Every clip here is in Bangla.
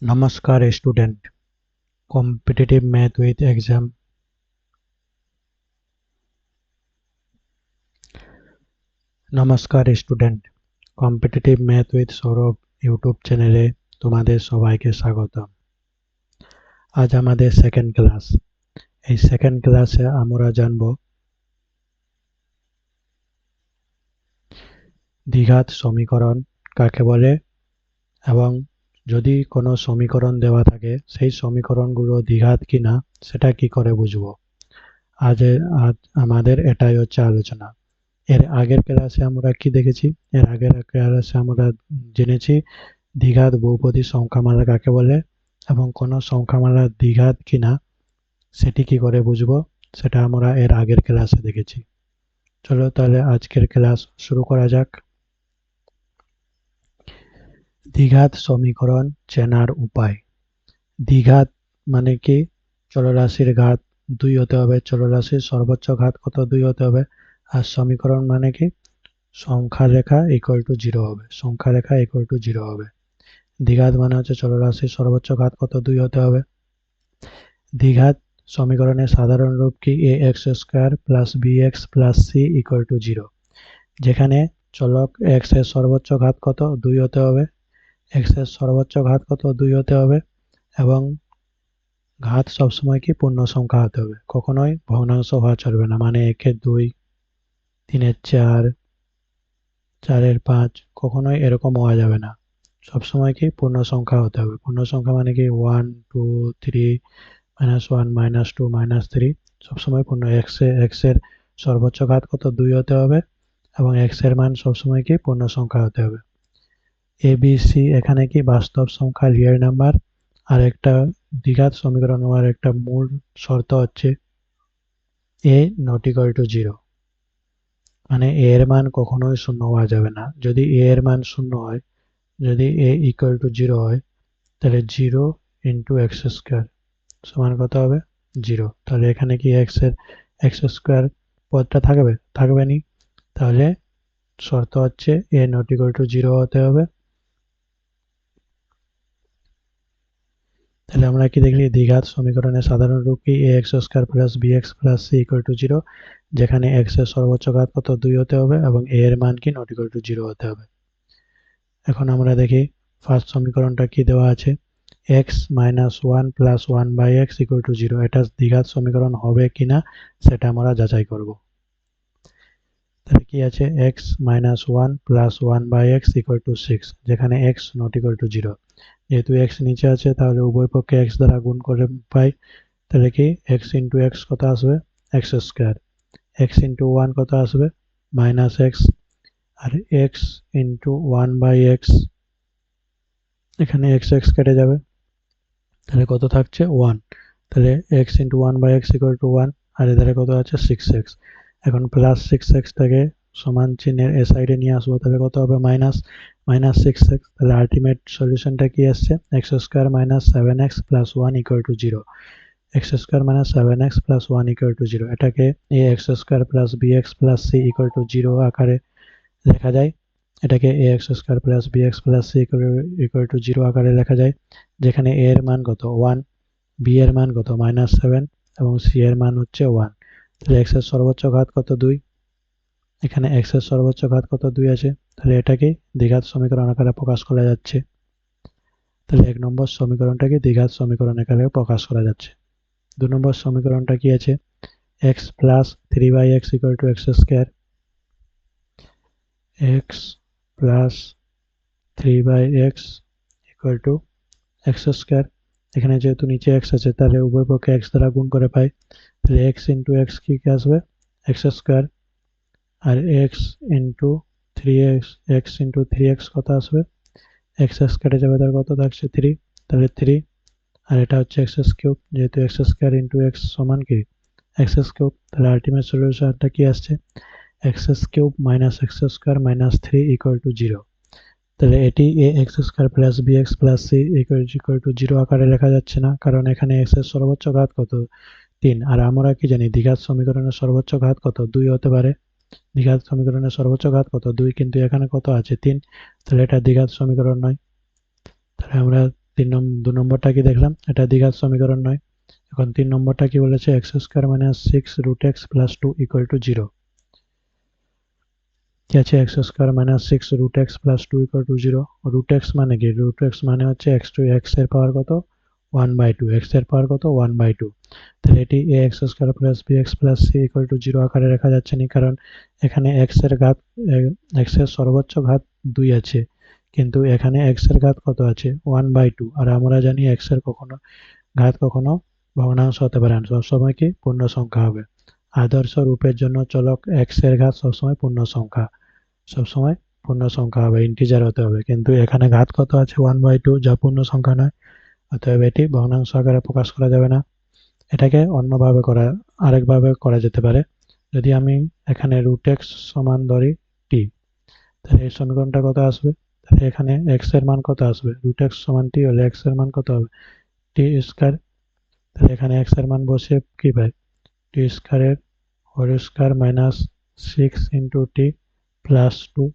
नमस्कार student. Competitive math with exam. नमस्कार student. Competitive math with Saurabh YouTube चैनेले তোমাদের সবাইকে স্বাগতম। আজ আমাদের সেকেন্ড ক্লাস। এই সেকেন্ড ক্লাসে আমরা জানব দ্বিঘাত সমীকরণ কাকে বলে এবং যদি কোনো সমীকরণ দেওয়া থাকে সেই সমীকরণগুলো দ্বিঘাত কিনা সেটা কি করে বুঝবো। আজ আমাদের এটাই হচ্ছে আলোচনা। এর আগের ক্লাসে আমরা কি দেখেছি? এর আগের ক্লাসে আমরা জেনেছি দ্বিঘাত বহুপদী সংখ্যামালা কাকে বলে এবং কোন সংখ্যামালা দ্বিঘাত কিনা সেটি কি করে বুঝবো সেটা আমরা এর আগের ক্লাসে দেখেছি। চলো তাহলে আজকের ক্লাস শুরু করা যাক। দ্বিঘাত সমীকরণ চেনার উপায়। দ্বিঘাত মানে কি? চলরাশির ঘাত 2 হতে হবে, চলরাশির সর্বোচ্চ ঘাত কত 2 হতে হবে। আর সমীকরণ মানে কি? সংখ্যা রেখা ইকুয়াল টু 0 হবে, সংখ্যা রেখা ইকুয়াল টু 0 হবে। দ্বিঘাত মানে হচ্ছে চলরাশির সর্বোচ্চ ঘাত কত 2 হতে হবে। দ্বিঘাত সমীকরণের সাধারণ রূপ কি? ax square plus bx plus c equal to 0। যেখানে চলক x এর সর্বোচ্চ ঘাত কত 2 হতে হবে, x এর সর্বোচ্চ ঘাত কত 2 হতে হবে এবং ঘাত সবসময় কি পূর্ণ সংখ্যা হতে হবে, কখনোই ভগ্নাংশ হওয়া চলবে না। মানে 1 এর 2, 3 এর 4, 4 এর 5 কখনোই এরকম হওয়া যাবে না। সবসময় কি পূর্ণ সংখ্যা হতে হবে। পূর্ণ সংখ্যা মানে কি 1 2 3 -1 -2 -3 সবসময় পূর্ণ। x এর সর্বোচ্চ ঘাত কত 2 হতে হবে এবং x এর মান সবসময় কি পূর্ণ সংখ্যা হতে হবে। a b c এখানে কি বাস্তব সংখ্যা রিয়েল নাম্বার। আর একটা দ্বিঘাত সমীকরণ হওয়ার একটা মূল শর্ত হচ্ছে a not equal to 0, মানে a এর মান কখনোই শূন্য হওয়া যাবে না। যদি a এর মান শূন্য হয়, যদি a equal to 0 হয় তাহলে 0 into x স্কয়ার সমান কত হবে? 0। তাহলে এখানে কি x স্কয়ার পদটা থাকবে? থাকবে নি। তাহলে শর্ত হচ্ছে a not equal to 0 হতে হবে। তাহলে আমরা কি দেখলি? দ্বিঘাত সমীকরণের সাধারণ রূপ কি? ax square plus bx plus c equal to 0। যেখানে x এর সর্বোচ্চ ঘাত কত 2 হতে হবে এবং a এর মান কি not equal to 0 হতে হবে। এখন আমরা দেখি ফার্স্ট সমীকরণটা কি দেওয়া আছে। x minus 1 plus 1 by x equal to 0। এটা দ্বিঘাত সমীকরণ হবে কিনা সেটা আমরা যাচাই করব। তাহলে কি আছে? x minus 1 plus 1 by x equal to 6, যেখানে x not equal to 0। যেহেতু x নিচে আছে তাহলে উভয় পক্ষে x দ্বারা গুণ করে পাই। তাহলে কি x into x কত আসবে? x square. x into 1 কত আসবে? minus x। R x into 1 by x, এখানে x x কেটে যাবে, তাহলে কত থাকছে? 1। তাহলে x into 1 by x equal to 1 আর এধারে কত আছে? 6x। এখন প্লাস 6x টাকে সমান চিহ্নের এ সাইডে নিয়ে আসবো, তাহলে কত হবে? Minus 6x। তাহলে আলটিমেট সলিউশনটা কি আসছে? x square minus 7x plus 1 equal to 0। x square minus 7x plus 1 equal to 0 এটাকে ax square plus bx plus c equal to 0 আকারে লেখা যায়। এটাকে ax square plus bx plus c equal to 0 আকারে লেখা যায়। যেখানে a এর মান কত? 1, b এর মান কত? -7 এবং c এর মান হচ্ছে 1। তাহলে x এর সর্বোচ্চ ঘাত কত? 2। এখানে x এর সর্বোচ্চ ঘাত কত? 2 আছে। তাহলে এটাকে দ্বিঘাত সমীকরণ আকারে প্রকাশ করা যাচ্ছে। তাহলে 1 নম্বর সমীকরণটাকে দ্বিঘাত সমীকরণ আকারে প্রকাশ করা যাচ্ছে। 2 নম্বর সমীকরণটা কি আছে? x plus 3/x equal to x square, x plus 3/x equal to x square। এখানে যেহেতু নিচে x আছে তাহলে উভয় পক্ষে x দ্বারা গুণ করে পাই। তাহলে x into x কি আসবে? x square. আর x into 3x, x into 3x কত আসবে? x কেটে যাবে, তার কত থাকছে? 3। তাহলে 3 আর এটা হচ্ছে x কিউব। যেহেতু x স্কয়ার into x সমান কি? x cube. তাহলে আলটিমেট সলিউশনটা কি আসছে? x cube minus x square minus 3 equal to 0। তাহলে এটি ax square plus bx plus c equal to 0 আকারে লেখা যাচ্ছে না, কারণ এখানে x এর সর্বোচ্চ ঘাত কত? 3। আর আমরা কি জানি দ্বিঘাত সমীকরণের সর্বোচ্চ ঘাত কত? 2 হতে পারে। দ্বিঘাত সমীকরণের সর্বোচ্চ ঘাত কত? 2, কিন্তু এখানে কত আছে? 3। তাহলে এটা দ্বিঘাত সমীকরণ নয়। তাহলে আমরা 2 নম্বরটা কি দেখলাম, এটা দ্বিঘাত সমীকরণ নয়। এখন 3 নম্বরটা কি বলেছে, x square minus 6 root x plus 2 equal to 0। কি আছে, x square minus 6 root x plus 2 equal to 0। Root x মানে কি, রুট এক্স মানে হচ্ছে x টু x এর পাওয়ার কত 1/2, x এর পাওয়ার কত 1/2। তাহলে এটি ax square plus bx plus c equal to 0 আকারে লেখা যাচ্ছে না, কারণ এখানে x এর ঘাত x এর সর্বোচ্চ ঘাত 2 আছে, কিন্তু এখানে x এর ঘাত কত আছে 1/2। আর আমরা জানি x এর ঘাত কখনো ভগ্নাংশ হতে পারে না, সবসময় কি পূর্ণ সংখ্যা হবে। আদর্শ রূপের জন্য চলক x এর ঘাত সবসময় পূর্ণ সংখ্যা হবে, ইন্টিজার হতে হবে। কিন্তু এখানে ঘাত কত আছে 1/2, যা পূর্ণ সংখ্যা নয়, অতএব এটি ভগ্নাংশ আকারে প্রকাশ করা যাবে না। এটাকে আরেকভাবে করা যেতে পারে। যদি আমি এখানে রুট এক্স সমান ধরি টি, তাহলে এই সমীকরণটা কত আসবে, তাহলে এখানে এক্স এর মান কত আসবে, রুট এক্স সমান টি হলে এক্স এর মান কত হবে টি স্কয়ার। তাহলে এখানে এক্স এর মান বসে কি পাই, টি স্কয়ারের whole square minus 6 into T plus 2।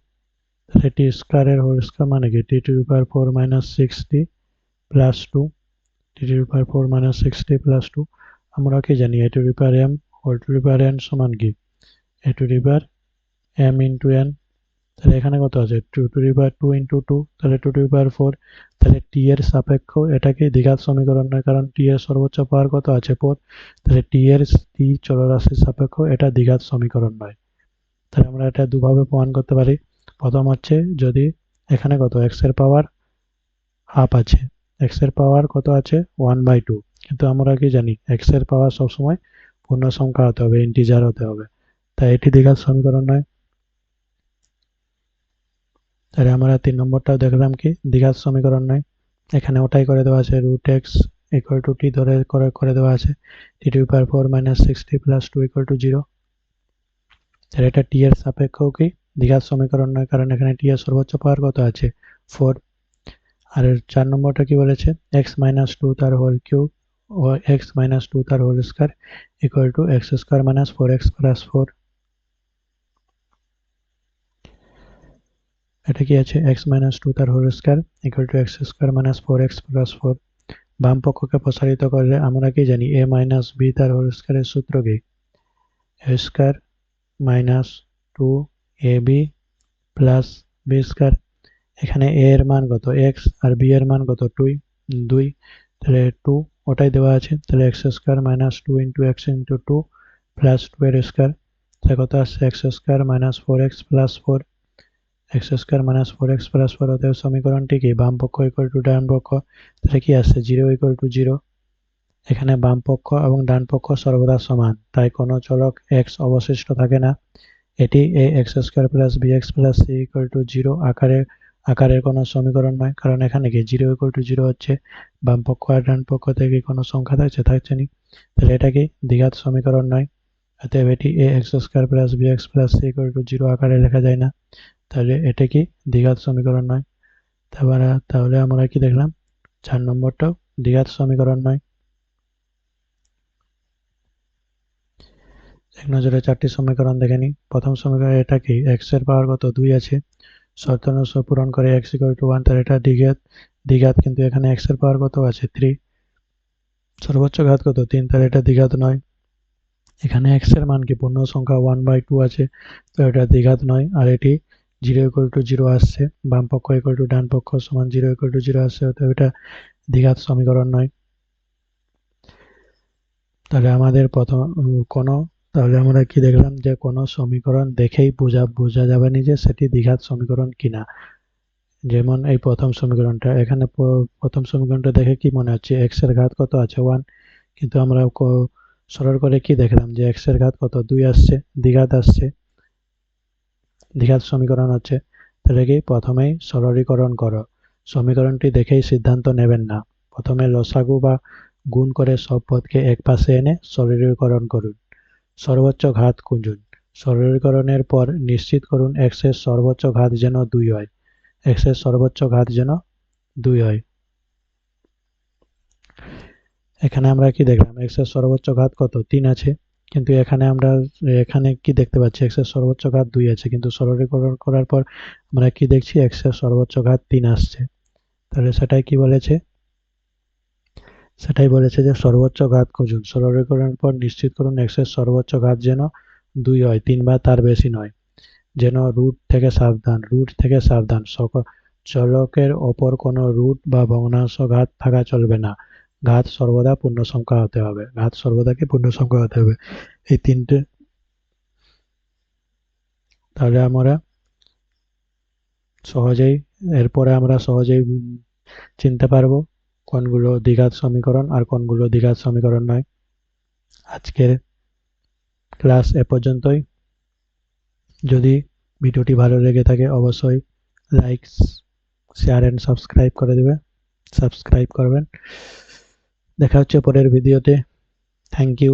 তাহলে টি স্কয়ারের হোল স্কয়ার মানে কি T to the power 4 minus 6টি plus 2, T to the power 4 minus 6টি প্লাস 2। আমরা কি জানি A to the power M whole to the power N সমান কি A to the power M into N. তাহলে এখানে কত আছে 2 টু দি পাওয়ার 2 ইন্টু 2, তাহলে 2 টু দি পাওয়ার 4। তাহলে টি এর সাপেক্ষ এটাকে দ্বিঘাত সমীকরণ নয়, কারণ টি এর সর্বোচ্চ পাওয়ার কত আছে 4। তাহলে টি চলরাশির সাপেক্ষ এটা দ্বিঘাত সমীকরণ নয়। তাহলে আমরা এটা দুভাবে প্রমাণ করতে পারি। প্রথম হচ্ছে, যদি এখানে কত x এর পাওয়ার হাফ আছে, x এর পাওয়ার কত আছে 1/2, কিন্তু আমরা কি জানি x এর পাওয়ার সবসময় পূর্ণ সংখ্যা হতে হবে, ইন্টিজার হতে হবে, তাই এটি দ্বিঘাত সমীকরণ নয়। তাহলে আমরা 3 নম্বরটাও দেখলাম কি দ্বিঘাত সমীকরণ নয়। এখানে ওটাই করে দেওয়া আছে, রুট এক্স ইকুয়াল টু টি ধরে করে দেওয়া আছে টি টু দি পাওয়ার 4 মাইনাস 6টি প্লাস 2 ইকুয়াল টু 0। তাহলে এটা টি এর সাপেক্ষেও কি দ্বিঘাত সমীকরণ নয়, কারণ এখানে টি এর সর্বোচ্চ পাওয়ার কত আছে 4। আর 4 নম্বরটা কি বলেছে, x মাইনাস 2 তার হোল কিউব ও x মাইনাস 2 তার whole square equal to x square minus 4x plus 4। এটা কি আছে x মাইনাস 2 তার whole square equal to x square minus 4x plus 4। বাম পক্ষকে প্রসারিত করলে আমরা কি জানি a মাইনাস b তার হোল স্কয়ারের সূত্র কি a square minus 2ab plus b square. এখানে a এর মান কত x আর b এর মান কত 2, তাহলে 2 ওটাই দেওয়া আছে, তাহলে x square minus 2 into x into 2 plus 2 এর স্কয়ার, তাহলে কত আসছে x square minus 4x plus 4, x square minus 4x plus 4। অতএব সমীকরণটি কি বাম পক্ষ ইকুয়াল টু ডান পক্ষ, তাহলে কি আসছে 0 ইকুয়াল টু 0। এখানে বাম পক্ষ এবং ডান পক্ষ সর্বদা সমান, তাই কোনো চলক x অবশিষ্ট থাকে না। এটি ax square plus bx plus c equal to 0 আকারের কোনো সমীকরণ নয়, কারণ এখানে কি 0 ইকুয়াল টু 0 হচ্ছে, বাম পক্ষ আর ডান পক্ষ থেকে কোনো সংখ্যা থাকছে না, তাহলে এটা কি দ্বিঘাত সমীকরণ নয়। অতএব এটি ax square plus bx plus c equal to 0 আকারে লেখা যায় না, তাহলে এটা কি দ্বিঘাত সমীকরণ নয়। তাহলে আমরা কি দেখলাম, 4 নম্বরটাও দ্বিঘাত সমীকরণ নয়। এক নজরে 4টি সমীকরণ দেখে নিই। প্রথম সমীকরণ এটা কি x এর পাওয়ার কত 2 আছে, শর্ত অনুসারে পূরণ করে x ইকুয়াল টু 1, তাহলে এটা দ্বিঘাত, কিন্তু এখানে x এর পাওয়ার কত আছে 3, সর্বোচ্চ ঘাত কত 3, তাহলে এটা দ্বিঘাত নয়। এখানে x এর মান কি পূর্ণ সংখ্যা 1/2 আছে, তো এটা দ্বিঘাত নয়। আর এটি 0 ইকুয়াল টু 0 আসছে, বাম পক্ষ ইকুয়াল টু ডান পক্ষ সমান 0 ইকুয়াল টু 0 আসছে, অতএব এটা দ্বিঘাত সমীকরণ নয়। তাহলে আমাদের তাহলে আমরা কি দেখলাম, যে কোনো সমীকরণ দেখেই বোঝা যাবে না যে সেটি দ্বিঘাত সমীকরণ কিনা। যেমন এই প্রথম সমীকরণটা, এখানে প্রথম সমীকরণটা দেখে কি মনে হচ্ছে x এর ঘাত কত আছে 1, কিন্তু আমরা সরল করে কি দেখলাম যে x এর ঘাত কত 2 আসছে, দ্বিঘাত সমীকরণ হচ্ছে। তাহলে কি প্রথমেই সরলীকরণ করো, সমীকরণটি দেখেই সিদ্ধান্ত নেবেন না, প্রথমে লসাগু বা গুণ করে সব পদকে এক পাশে এনে সরলীকরণ করুন, সর্বোচ্চ ঘাত খুঁজুন। সরলীকরণের পর নিশ্চিত করুন x এর সর্বোচ্চ ঘাত যেন 2 হয়, x এর সর্বোচ্চ ঘাত যেন 2 হয়। এখানে আমরা কি দেখলাম, x এর সর্বোচ্চ ঘাত কত 3 আছে, কিন্তু এখানে কি দেখতে পাচ্ছি x এর সর্বোচ্চ ঘাত 2 আছে, কিন্তু সরলীকরণ করার পর আমরা কি দেখছি x এর সর্বোচ্চ ঘাত 3 আসছে। তাহলে সেটাই কি বলেছে, সেটাই বলেছে যে সর্বোচ্চ ঘাত খুঁজুন। সরলীকরণের পর নিশ্চিত করুন x এর সর্বোচ্চ ঘাত যেন 2 হয়, 3 বা তার বেশি নয়। যেন রুট থেকে সাবধান। চলকের ওপর কোনো রুট বা ভগ্নাংশ ঘাত থাকা চলবে না। ঘাত সর্বদা পূর্ণ সংখ্যা হতে হবে। এই তিনটে, তাহলে এরপরে আমরা সহজেই চিনতে পারবো কোনগুলো দ্বিঘাত সমীকরণ আর কোনগুলো দ্বিঘাত সমীকরণ নয়। আজকের ক্লাস এ পর্যন্তই। যদি ভিডিওটি ভালো লেগে থাকে অবশ্যই লাইক, শেয়ার এন্ড সাবস্ক্রাইব করবেন। দেখা হচ্ছে পরের ভিডিওতে। Thank you.